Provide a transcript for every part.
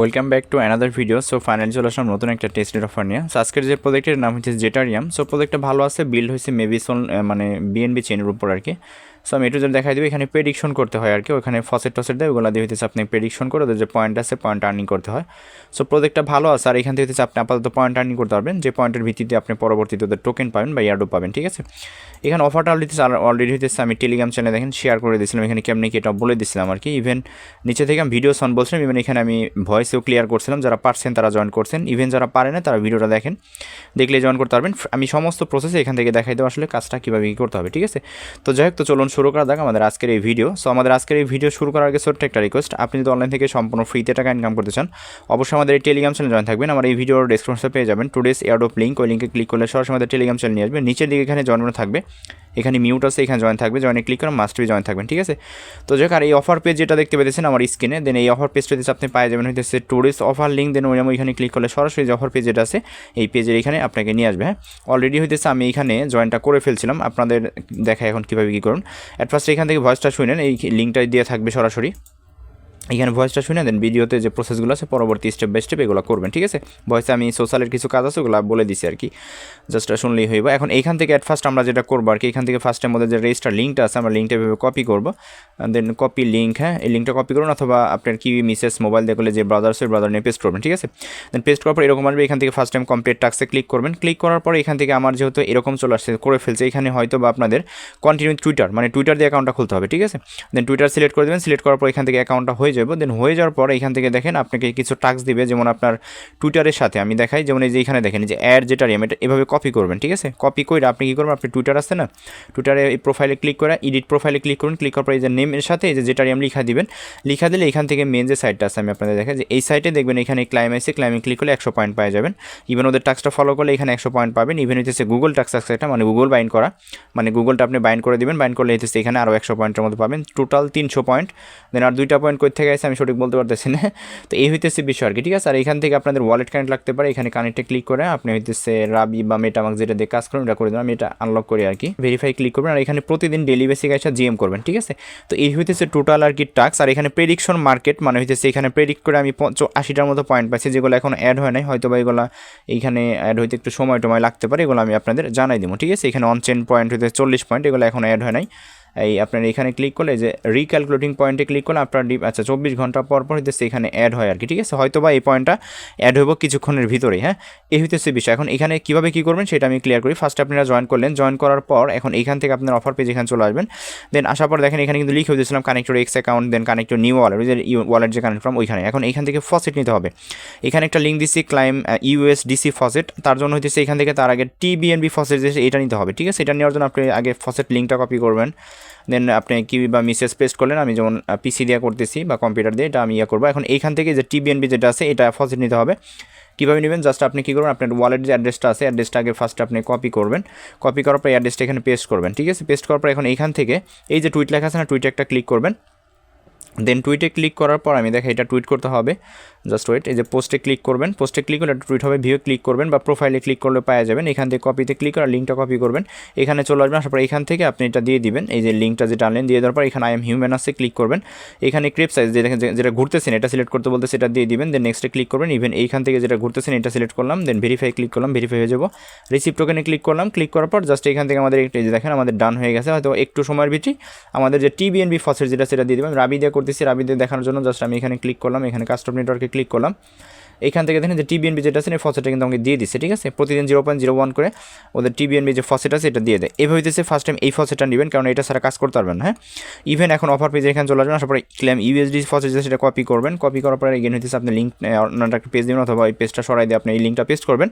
Welcome back to another video. So finally চলে আসলাম নতুন একটা টেস্টের অফার নিয়ে। সো আজকের যে প্রোজেক্টের নাম হচ্ছে জেটারিয়াম। সো প্রোজেক্টটা ভালো আছে, বিল্ড হয়েছে মেবিসন মানে বিএনবি চেনের উপর আর কি। সো আমি একটু যদি দেখাই দেবো, এখানে প্রেডিকশন করতে হয় আর কি। ওখানে ফসেট টসেট দেয়, ওগুলো দিয়ে হইতেছে আপনি প্রেডিকশন করে ওদের যে পয়েন্ট আছে পয়েন্ট আর্নিং করতে হয়। সো প্রোজেক্টটা ভালো আছে, আর এখান থেকে হচ্ছে আপনি আপাতত পয়েন্ট আর্নিং করতে পারবেন, যে পয়েন্টের ভিত্তিতে আপনি পরবর্তীতে ওদের টোকেন পাবেন বা ইয়ার্ডও পাবেন। ঠিক আছে, এখানে অফারটা অলরেডি হইতেছে আমি টেলিগ্রাম চ্যানেলে দেখেন শেয়ার করে দিয়েছিলাম, এখানে কেমনি কি এটা বলে দিয়েছিলাম আর কি। ইভেন নিচে থেকে আমি ভিডিও সন বলছিলাম, ইভেন এখানে আমি ভয়েসেও ক্লিয়ার করছিলাম, যারা পারছেন তারা জয়েন করছেন, ইভেন যারা পারে না তারা ভিডিওটা দেখেন, দেখলে জয়েন করতে পারবেন। আমি সমস্ত প্রসেসে এখান থেকে দেখাই দেবো আসলে কাজটা কীভাবে কী করতে হবে। ঠিক আছে, তো যাই হোক, তো চলুন শুরু করা যাক আমাদের আজকের এই ভিডিও। সো আমাদের আজকের এই ভিডিও শুরু করার আগে ছোট্ট একটা রিকোয়েস্ট, আপনি যদি অনলাইন থেকে সম্পূর্ণ ফ্রিতে টাকা ইনকাম করতে চান, অবশ্যই আমাদের এই টেলিগ্রাম চ্যানেল জয়েন থাকবেন। আমার এই ভিডিওর ডেসক্রিপশনে পেয়ে যাবেন টুডেস এয়ারড্রপ লিঙ্ক, ওই লিঙ্কে ক্লিক করলে সরাসরি আমাদের টেলিগ্রাম চ্যানেল নিয়ে আসবে। নিচের দিকে এখানে জয়েন থাকবে, এখানে মিউট আছে, এখানে জয়েন থাকবে, জয়েনে ক্লিক করে মাস্ট বি জয়েন থাকবেন। ঠিক আছে, তো যাক, আর এই অফার পেজ যেটা দেখতে পেয়েছেন আমার স্ক্রিনে, দেন এই অফার পেজটা হচ্ছে আপনি পাই যাবেন হইতেছে টুডেস অফার লিঙ্ক, দেন ওইখানে ক্লিক করলে সরাসরি যে অফার পেজ যেটা আছে এই পেজের এখানে আপনাকে নিয়ে আসবে। হ্যাঁ, অলরেডি হইতেছে আমি এখানে জয়েনটা করে ফেলছিলাম, আপনাদের দেখায় এখন কীভাবে কী করুন। অ্যাট ফার্স্ট এখান থেকে ভয়েসটা শুনেন, এই লিঙ্কটা দিয়ে থাকবে সরাসরি, এখানে ভয়েসটা শুনে দেন ভিডিওতে যে প্রসেসগুলো আছে পরবর্তী স্টেপ বাই স্টেপ এগুলো করবেন। ঠিক আছে, ভয়েসে আমি সোশ্যালের কিছু কাজ আছে ওগুলো বলে দিছি আর কি, জাস্ট শুনলেই হইব। এখন এইখান থেকে অ্যাট ফার্স্ট আমরা যেটা করবো আর কি, এখান থেকে ফার্স্টের মধ্যে যে রেজিস্টার লিঙ্কটা আছে আমরা লিঙ্কটা এভাবে কপি করবো, দেন কপি লিঙ্ক, হ্যাঁ এই লিঙ্কটা কপি করুন, অথবা আপনার কি মিসেস মোবাইল দেখলে যে ব্রাউজার আছে ব্রাউজার নিয়ে পেস্ট করবেন। ঠিক আছে, দেন পেস্ট করার পর এরকম আসবে, এখান থেকে ফার্স্ট টাইম কমপ্লিট টাস্কে ক্লিক করবেন। ক্লিক করার পর এখান থেকে আমার যেহেতু এরকম চলে আসছে করে ফেলছে, এখানে হয়তো বা আপনাদের কন্টিনিউ টুইটার মানে টুইটার দিয়ে অ্যাকাউন্টটা খুলতে হবে। ঠিক আছে, দেন টুইটার সিলেক্ট করে দেবেন, সিলেক্ট করার পর এখান থেকে অ্যাকাউন্টটা হয়ে যাবে। দেন হয়ে যাওয়ার পর এখান থেকে দেখেন আপনাকে কিছু টাস্ক দিবে, যেমন আপনার টুইটারের সাথে আমি দেখাই, যেমন এই যে এখানে দেখেন যে অ্যাড জেটারিয়াম, এটা এভাবে কপি করবেন। ঠিক আছে, কপি করে আপনি কী করবেন, আপনি টুইটার আছে না, টুইটারে এই প্রোফাইলে ক্লিক করে এডিট প্রোফাইলে ক্লিক করুন, ক্লিক করার পর এই যে নেমের সাথে এই যে জেটারিয়াম লিখা দিবেন, লিখা দিলে এখান থেকে মেন যে সাইটটা আছে আমি আপনাদের দেখাই, যে এই সাইটে দেখবেন এখানে ক্লাইম আছে, ক্লাইমে ক্লিক করলে 100 পয়েন্ট পাওয়া যাবেন। ইভেন ওদের টাস্কটা ফলো করলে এখানে 100 পয়েন্ট পাবেন। ইভেন হচ্ছে গুগল টাস্ক আছে একটা, মানে গুগল বাইন্ড করা, মানে গুগলটা আপনি বাইন্ড করে দিবেন, বাইন্ড করলে হচ্ছে এখানে আরও 100 পয়েন্টের মতো পাবেন, টোটাল 300 পয়েন্ট। দেন আর 2টা পয়েন্ট কই থেকে আছে আমি সঠিক বলতে পারতেছি না, তো এই হইতেছে বিষয় আর কি। ঠিক আছে, আর এখান থেকে আপনাদের ওয়ালেট কানেক্ট লাগতে পারে, এখানে কানেক্টে ক্লিক করে আপনি হইতেছে রাবি বা মেটামাক্স যেটা দিয়ে কাজ করুন এটা করে দেবেন। আমি এটা আনলক করি আর কি, ভেরিফাই ক্লিক করবেন, আর এখানে প্রতিদিন ডেলি বেসিক এসে জিএম করবেন। ঠিক আছে, তো এই হইতেছে টোটাল আর কি টাস্ক। আর এখানে প্রেডিকশন মার্কেট মানে হইতেছে এখানে প্রেডিক্ট করে আমি 80টার মতো পয়েন্ট পাইছি, যেগুলো এখন অ্যাড হয় নাই, হয়তো বা এগুলো এইখানে অ্যাড হইতে একটু সময় লাগতে পারে, এগুলো আমি আপনাদের জানাই দেবো। ঠিক আছে, এখানে অনচেন পয়েন্ট হইতে 40 পয়েন্ট, এগুলো এখন অ্যাড হয় নাই। এই আপনার এখানে ক্লিক করলে যে রিক্যালকুলেটিং পয়েন্টে ক্লিক করলে আপনার আচ্ছা 24 ঘন্টা পর পর হইতেছে এখানে অ্যাড হয় আর কি। ঠিক আছে, হয়তো বা এই পয়েন্টটা অ্যাড হইব কিছুক্ষণের ভিতরেই। হ্যাঁ, এই হইতেছে বিষয়। এখন এখানে কীভাবে কী করবেন সেটা আমি ক্লিয়ার করি। ফার্স্ট আপনারা জয়েন করলেন, জয়েন করার পর এখন এইখান থেকে আপনার অফার পেজ এখানে চলে আসবেন। দেন আসার পর দেখেন এখানে কিন্তু লিখে দিয়েছিলাম কানেক্টর এক্স অ্যাকাউন্ট, দেন কানেক্টর নিউ ওয়ালেট, যে ওয়ালেট যে কানেক্ট ফ্রম ওইখানে। এখন এইখান থেকে ফসেট নিতে হবে, এখানে একটা লিঙ্ক দিচ্ছি ক্লাইম ইউএসডিসি ফসেট, তার জন্য হইতেছে এখান থেকে তার আগে টিবিএনবি ফসেট যে এটা নিতে হবে। ঠিক আছে, এটা নেওয়ার জন্য আপনি আগে ফসেট লিঙ্কটা কপি করবেন, দেন আপনি কি বা মেসেজ পেস্ট করলেন, আমি যেমন পিসি দিয়ে করতেছি বা কম্পিউটার দিয়ে, এটা আমি করবো। এখন এইখান থেকে যে টিবিএনবি যেটা আছে এটা ফসেট নিতে হবে। কীভাবে নেবেন, জাস্ট আপনি কী করবেন, আপনার ওয়ালেট যে অ্যাড্রেসটা আছে অ্যাড্রেসটা আগে ফার্স্ট আপনি কপি করবেন, কপি করার পর অ্যাড্রেসটা এখানে পেস্ট করবেন। ঠিক আছে, পেস্ট করার পর এখন এইখান থেকে এই যে টুইট লেখা আছে না, টুইটে একটা ক্লিক করবেন। দেন টুইটে ক্লিক করার পর আমি দেখে এটা টুইট করতে হবে, জাস্ট ওয়েট, এই যে পোস্টে ক্লিক করবেন, পোস্টে ক্লিক করলে টুইট হবে, ভিউ ক্লিক করবেন বা প্রোফাইলে ক্লিক করলে পাওয়া যাবেন। এখান থেকে কপিতে ক্লিক করে লিঙ্কটা কপি করবেন, এখানে চলে আসবেন। আসার পর এখান থেকে আপনি এটা দিয়ে দিবেন, এই যে লিঙ্কটা যেটা আনলেন দিয়ে দেওয়ার পর এখানে আই এম হিউম্যান আছে ক্লিক করবেন, এখানে ক্রিপ সাইজ যেটা ঘুরতেছেন এটা সিলেক্ট করতে বলতে সেটা দিয়ে দিবেন। দেন নেক্সটে ক্লিক করবেন, ইভেন এইখান থেকে যেটা ঘুরতেছেন এটা সিলেক্ট করলাম, দেন ভেরিফাই ক্লিক করলাম, ভেরিফাই হয়ে যাবো। রিসিপ্ট টোকেনে ক্লিক করলাম, ক্লিক করার পর জাস্ট এখান থেকে আমাদের এই যে দেখেন আমাদের ডান হয়ে গেছে, হয়তো একটু সময়ের ভিতরেই আমাদের যে টিবিএনবি ফসেট যেটা সেটা দিয়ে দেবেন। রাবি দিয়ে করতেছি, রাবি দিয়ে দেখানোর জন্য জাস্ট আমি এখানে ক্লিক করলাম, এখানে কাস্টম নেটওয়ার্কে ক্লিক করলাম, এখান থেকে দেখেন যে টিবিএনবি যেটা আছে এই ফসেটটা কিন্তু আমাকে দিয়ে দিচ্ছে। ঠিক আছে, প্রতিদিন 0.01 করে ওদের টিবিএনবি যে ফসেট আছে এটা দিয়ে দেয়। এভাবে হইতেছে ফার্স্ট টাইম এই ফসেটটা নেবেন, কারণ এটা সারা কাজ করতে পারবেন। হ্যাঁ, ইভেন এখন অফার পেজে এখানে চলে আসবেন, আসার পরে ক্লেম ইউএসডি ফসেট সেটা কপি করবেন, কপি করার পরে এগেন হইতেছে আপনি লিঙ্ক অন্য একটা পেজ দেবেন, অথবা এই পেজটা সরাই দিয়ে আপনি এই লিঙ্কটা পেস্ট করবেন।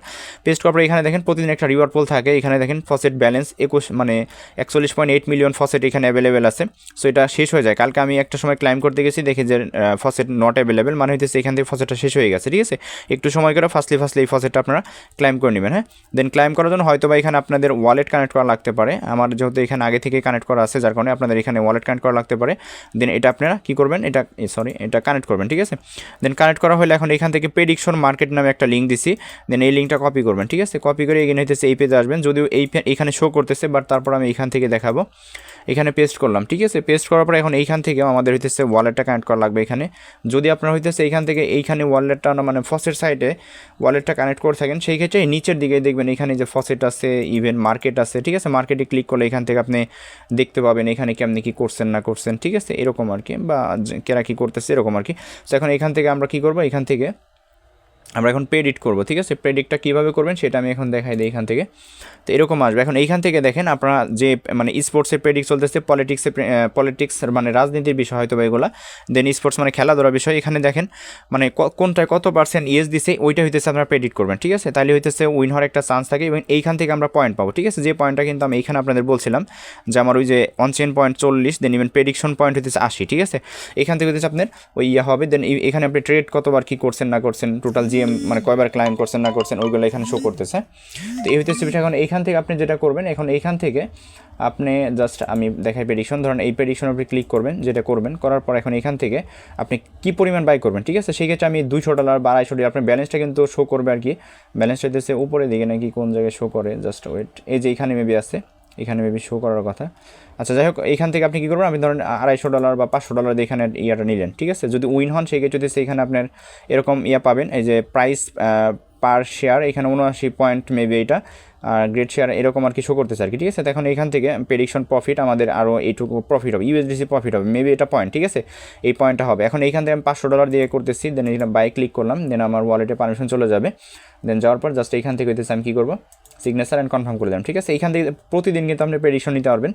পেস্ট করার পরে এখানে দেখেন প্রতিদিন একটা রিওয়ার্ড পোল থাকে, এখানে দেখেন ফসেট ব্যালেন্স 41.8 মিলিয়ন ফসেট এখানে অ্যাভেলেবেল আছে। সো এটা শেষ হয়ে যায়, কালকে আমি একটা সময় ক্লাইম করতে গেছি, দেখি যে ফসেট নট অ্যাভেলেবেল, মানে হইতেছে এখান থেকে ফসেটটা শেষ হয়ে গেছে। ঠিক আছে, একটু সময় করে ফার্স্টলি এই ফসেটটা আপনারা ক্লাইম করে নেবেন। হ্যাঁ, দেন ক্লাইম করার জন্য হয়তো বা এখানে আপনাদের ওয়ালেট কানেক্ট করা লাগতে পারে। আমার যেহেতু এখানে আগে থেকে কানেক্ট করা আছে, যার কারণে আপনাদের এখানে ওয়ালেট কানেক্ট করা লাগতে পারে। দেন এটা আপনারা কী করবেন, এটা কানেক্ট করবেন, ঠিক আছে। দেন কানেক্ট করা হলে এখন এখান থেকে প্রেডিকশন মার্কেট নামে একটা লিঙ্ক দিছি, দেন এই লিঙ্কটা কপি করবেন, ঠিক আছে। কপি করে এখানে হইতেছে এই পেজে আসবেন, যদিও এইখানে শো করতেছে, বাট তারপর আমি এইখান থেকে দেখাবো। এখানে পেস্ট করলাম, ঠিক আছে। পেস্ট করার পরে এখন এইখান থেকেও আমাদের হইতেছে ওয়ালেটটা কানেক্ট করা লাগবে এখানে। যদি আপনার হইতেছে এইখানে ওয়ালেটটা মানে ফসেট সাইডে ওয়ালেটটা কানেক্ট করে থাকেন, সেই ক্ষেত্রে নিচের দিকে দেখবেন এখানে যে ফসেট আছে, ইভেন মার্কেট আছে, ঠিক আছে। মার্কেটে ক্লিক করলে এখান থেকে আপনি দেখতে পাবেন এখানে কেমনি কী করছেন না করছেন, ঠিক আছে, এরকম আর কি, বা কেরা কী করতেছে এরকম আর কি। তো এখন এখান থেকে আমরা কী করবো, এখান থেকে আমরা এখন প্রেডিক্ট করবো, ঠিক আছে। প্রেডিক্টটা কীভাবে করবেন সেটা আমি এখন দেখাই দিই এখান থেকে। তো এরকম আসবে। এখন এইখান থেকে দেখেন আপনারা যে মানে স্পোর্টসের প্রেডিক্ট চলতেছে, পলিটিক্স মানে রাজনীতির বিষয় হয়তো বা এগুলো, দেন স্পোর্টস মানে খেলাধুলার বিষয়। এখানে দেখেন মানে কোনটায় কত পার্সেন্ট ইয়েস দিছে ওইটা হইতেছে আপনারা প্রেডিক্ট করবেন, ঠিক আছে। তাহলে হইতেছে উইন হওয়ার একটা চান্স থাকে এবং এইখান থেকে আমরা পয়েন্ট পাবো, ঠিক আছে। যে পয়েন্টটা কিন্তু আমি এইখানে আপনাদের বলছিলাম যে আমার ওই যে অনচেন পয়েন্ট 40, দেন ইভেন প্রেডিকশন পয়েন্ট হইতেছে 80, ঠিক আছে। এখান থেকে হইতেছে আপনার ওই হবে, দেন এখানে আপনি ট্রেড কতবার কী করছেন না করছেন, টোটাল জিএম মানে কয়বার ক্লাইম করছেন না করছেন ওইগুলো এখানে শো করতেছে। তো এই হইতেছে বিষয়। এখন এইখান থেকে আপনি যেটা করবেন, এখন এইখান থেকে আপনি জাস্ট আমি দেখাই প্রেডিকশন, ধরেন এই প্রেডিকশনের উপরে ক্লিক করবেন, যেটা করবেন করার পর এখন এখান থেকে আপনি কী পরিমাণ বাই করবেন, ঠিক আছে। সেই ক্ষেত্রে আমি $200 বা $250, আপনার ব্যালেন্সটা কিন্তু শো করবে আর কি। ব্যালেন্সটা হইতেছে উপরের দিকে নাকি কোন জায়গায় শো করে, জাস্ট ওয়েট, এই যে এখানে মেবি আছে, এখানে মেবি শো করার কথা। আচ্ছা যাই হোক, এইখান থেকে আপনি কী করবেন, আপনি ধরেন $250 বা $500 দিয়ে এখানে ইয়াটা নিলেন, ঠিক আছে। যদি উইন হন সেই ক্ষেত্রে হচ্ছে এখানে আপনার এরকম পাবেন, এই যে প্রাইস পার শেয়ার এখানে 79 পয়েন্ট মেবি এটা, আর গ্রেড শেয়ার এরকম আর কি শো করতেছে আর কি, ঠিক আছে। তো এখন এখান থেকে প্রেডিকশন প্রফিট আমাদের আরও এইটুকু প্রফিট হবে, USDC প্রফিট হবে মেবি এটা পয়েন্ট, ঠিক আছে। এই পয়েন্টটা হবে। এখন এইখান থেকে আমি $500 দিয়ে করতেছি, দেন এখানে বাই ক্লিক করলাম, দেন আমার ওয়ালেটে পারমিশন চলে যাবে। দেন যাওয়ার পর জাস্ট এইখান থেকে হইতেছে আমি কী করবো, সিগনেচার অ্যান্ড কনফার্ম করে দিলাম, ঠিক আছে। এইখান থেকে প্রতিদিন কিন্তু আপনি প্রেডিকশন নিতে পারবেন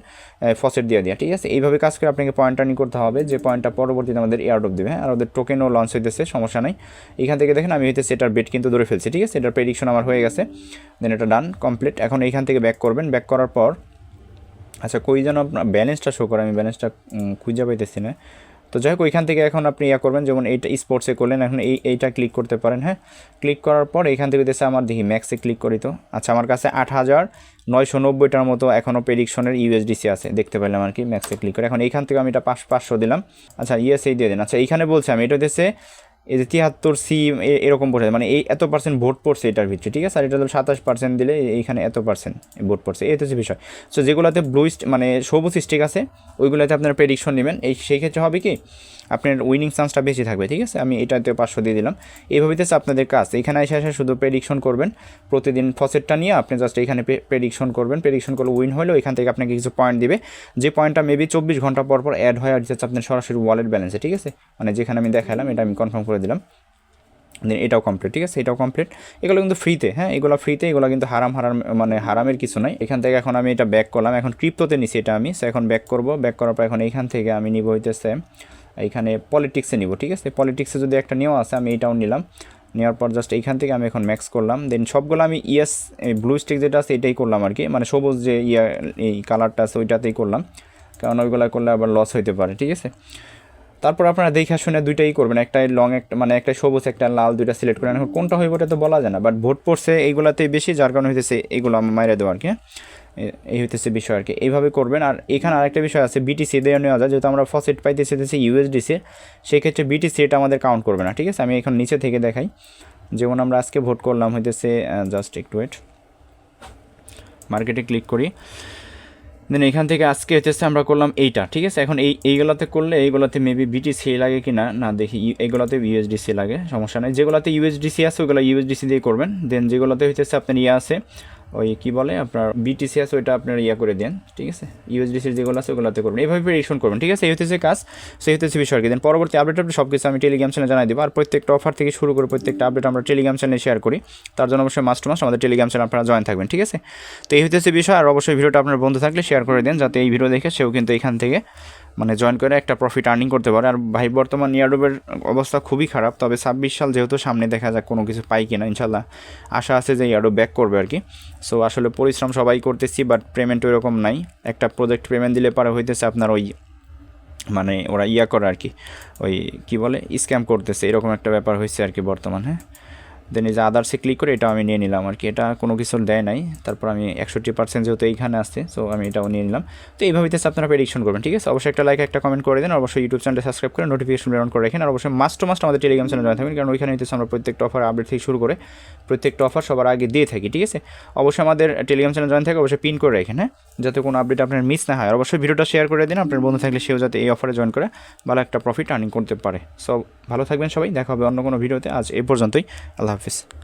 ফসেট দিয়ে, ঠিক আছে। এইভাবে কাজ করে আপনাকে পয়েন্ট আর্নিং করতে হবে, যে পয়েন্টটা পরবর্তীতে আমাদের এয়ারড্রপ দেবে। আর ওদের টোকেনও লঞ্চ হইতেছে, সমস্যা নাই। এখান থেকে দেখেন আমি হইতেছে এটার বেট কিন্তু ধরে ফেলছি, ঠিক আছে। এটার প্রেডিকশন আমার হয়ে গেছে, দেন এটা ডান কমপ্লিট। এখন এইখান থেকে ব্যাক করবেন, ব্যাক করার পর আচ্ছা কই যেন আপনার ব্যালেন্সটা শো করে, আমি ব্যালেন্সটা খুঁজে পাইতেছি না। তো যাই হোক, ওইখান থেকে এখন আপনি করবেন, যেমন এইটা স্পোর্টসে করলেন, এখন এইটা ক্লিক করতে পারেন। হ্যাঁ, ক্লিক করার পর এইখান থেকে দিয়েছে আমার, দেখি ম্যাক্সে ক্লিক করি। তো আচ্ছা আমার কাছে 8,990টার মতো এখনও প্রেডিকশনের USDC আছে, দেখতে পেলাম আর কি। ম্যাক্সে ক্লিক করে এখন এইখান থেকে আমি এটা 500 দিলাম। আচ্ছা এই দিয়ে দিন। আচ্ছা এইখানে বলছে আমি এটা দিয়েছে এই যে 73C এরকম পড়ছে, মানে এই এত পার্সেন্ট ভোট পড়ছে এটার ভিতরে, ঠিক আছে। আর এটা 27% দিলে এইখানে এত পার্সেন্ট ভোট পড়ছে, এই হচ্ছে বিষয়। সো যেগুলোতে মানে সবুজ স্টিক আছে ওইগুলোতে আপনারা প্রেডিকশন নেবেন, সেই ক্ষেত্রে হবে কি আপনার উইনিং চান্সটা বেশি থাকবে, ঠিক আছে। আমি এটাতে 500 দিয়ে দিলাম। এইভাবে হচ্ছে আপনাদের কাজ। এখানে এসে শুধু প্রেডিকশন করবেন প্রতিদিন, ফসেটটা নিয়ে আপনি জাস্ট এখানে প্রেডিকশন করবেন। প্রেডিকশন করলে উইন হলেও এখান থেকে আপনাকে কিছু পয়েন্ট দিবে, যে পয়েন্টটা মেবি 24 ঘন্টা পর অ্যাড হয় আর যাচ্ছে আপনার সরাসরি ওয়ালেট ব্যালেন্সে, ঠিক আছে। মানে যেখানে আমি দেখালাম এটা আমি কনফার্ম করে দিলাম, দেন এটাও কমপ্লিট, ঠিক আছে। এটাও কমপ্লিট। এগুলো কিন্তু ফ্রিতে, হ্যাঁ এগুলো ফ্রিতে, এগুলো কিন্তু মানে হারামের কিছু নাই। এখান থেকে এখন আমি এটা ব্যাক করলাম, এখন ক্রিপ্টোতে নিছি এটা আমি। সো এখন ব্যাক করবো, ব্যাক করার পর এখন এইখান থেকে আমি নিব হইতেছে এইখানে পলিটিক্সে নিব, ঠিক আছে। পলিটিক্সে যদি একটা নেওয়া আছে আমি এইটাও নিলাম। নেওয়ার পর জাস্ট এইখান থেকে আমি এখন ম্যাক্স করলাম, দেন সবগুলো আমি ব্লু স্টিক যেটা আছে এটাই করলাম আর কি, মানে সবুজ যে এই কালারটা আছে ওইটাতেই করলাম, কারণ ওইগুলো করলে আবার লস হইতে পারে, ঠিক আছে। তারপর আপনারা দেখে শুনে দুইটাই করবেন, একটাই লং, একটা মানে একটা সবুজ একটা লাল, দুইটা সিলেক্ট করেন। এখন কোনটা হইব এটা তো বলা যায় না, বাট ভোট পড়ছে এইগুলাতেই বেশি, যার কারণে হইতেছে এইগুলো আমার মাইরে দেওয়া আর কি। এই হইতেছে বিষয় আর কি, এইভাবে করবেন। আর এখানে আরেকটা বিষয় আছে, BTC দিয়ে নেওয়া যায়, যেহেতু আমরা ফসেট পাইতেছি USDC, সেই ক্ষেত্রে BTC এটা আমাদের কাউন্ট করবে না, ঠিক আছে। আমি এখন নিচে থেকে দেখাই, যেমন আমরা আজকে ভোট করলাম হইতেছে, জাস্ট একটু ওয়েট, মার্কেটে ক্লিক করি, দেন এখান থেকে আজকে হচ্ছে আমরা করলাম এইটা, ঠিক আছে। এখন এইগুলোতে করলে এইগুলোতে মেবি BTC লাগে কি না না দেখি, এইগুলোতে USDC লাগে, সমস্যা নেই। যেগুলোতে USDC আছে ওইগুলো USDC দিয়ে করবেন। দেন যেগুলোতে হচ্ছে আপনার আছে ওই কী বলে আপনার BTC আছে ওইটা আপনার করে দেন, ঠিক আছে। USDC যেগুলো আছে ওগুলোতে করবেন, এইভাবে প্রেডিকশন করবেন, ঠিক আছে। এই হচ্ছে কাজ, সেই হচ্ছে বিষয় আর কি। দেন পরবর্তী আপডেট সব কিছু আমি টেলিগ্রাম চ্যানেলে জানাই দেবো। আর প্রত্যেকটা অফার থেকে শুরু করে প্রত্যেকটা আপডেট আমরা টেলিগ্রাম চ্যানেলে শেয়ার করি, তার জন্য অবশ্যই মাস্ট আমাদের টেলিগ্রাম চ্যানেল আপনারা জয়েন থাকবেন, ঠিক আছে। তো এই হচ্ছে বিষয়। আর অবশ্যই ভিডিওটা আপনার বন্ধু থাকলে শেয়ার করে দেন, যাতে এই ভিডিও দেখে সেও কিন্তু এখান থেকে মানে জয়েন করে একটা প্রফিট আর্নিং করতে পারে। আর ভাই বর্তমান এয়ারড্রপের অবস্থা খুবই খারাপ, তবে 26 সাল যেহেতু সামনে, দেখা যাক কোনো কিছু পাই কিনা, ইনশাল্লাহ আশা আছে যে এয়ারড্রপ ব্যাক করবে আর কি। সো আসলে পরিশ্রম সবাই করতেছি, বাট পেমেন্ট ওইরকম নাই। একটা প্রজেক্ট পেমেন্ট দিলে পরে হইতেছে আপনার ওই মানে ওরা করে আর কি, ওই কী বলে স্ক্যাম করতেছে, এরকম একটা ব্যাপার হয়েছে আর কি বর্তমান। হ্যাঁ, দেন এই যে আদার্সে ক্লিক করে এটাও আমি নিয়ে নিলাম আর কি, এটা কোনো কিছু দেয় নাই। তারপর আমি 61% যেহেতু এইখানে আসছে, সো আমি এটাও নিয়ে নিলাম। তো এইভাবে আপনারা প্রেডিকশন করবেন, ঠিক আছে। অবশ্যই একটা লাইক একটা কমেন্ট করে দেন, অবশ্যই ইউটিউব চ্যানেলটা সাবস্ক্রাইব করে নোটিফিকেশন অন করে রাখেন। আর অবশ্যই মাস্ট আমাদের টেলিগ্রাম চ্যানেল জয়েন থাকবেন, কারণ ওইখানে আমরা প্রত্যেকটা অফার আপডেট থেকে শুরু করে প্রত্যেকটা অফার সবার আগে দিয়ে থাকি, ঠিক আছে। অবশ্যই আমাদের টেলিগ্রাম চ্যানেল জয়েন থাকে, অবশ্যই পিন করে রাখেন, হ্যাঁ, যাতে কোনো আপডেট আপনার মিস না হয়। আর অবশ্যই ভিডিওটা শেয়ার করে দিন আপনার বন্ধু থাকলে, সেও যাতে এই অফারে জয়েন করে ভালো একটা প্রফিট আর্নিং করতে পারে। সো ভালো থাকবেন সবাই, দেখা হবে অন্য কোনো ভিডিওতে। আজ এই পর্যন্তই, আল্লাহ হাফিজ।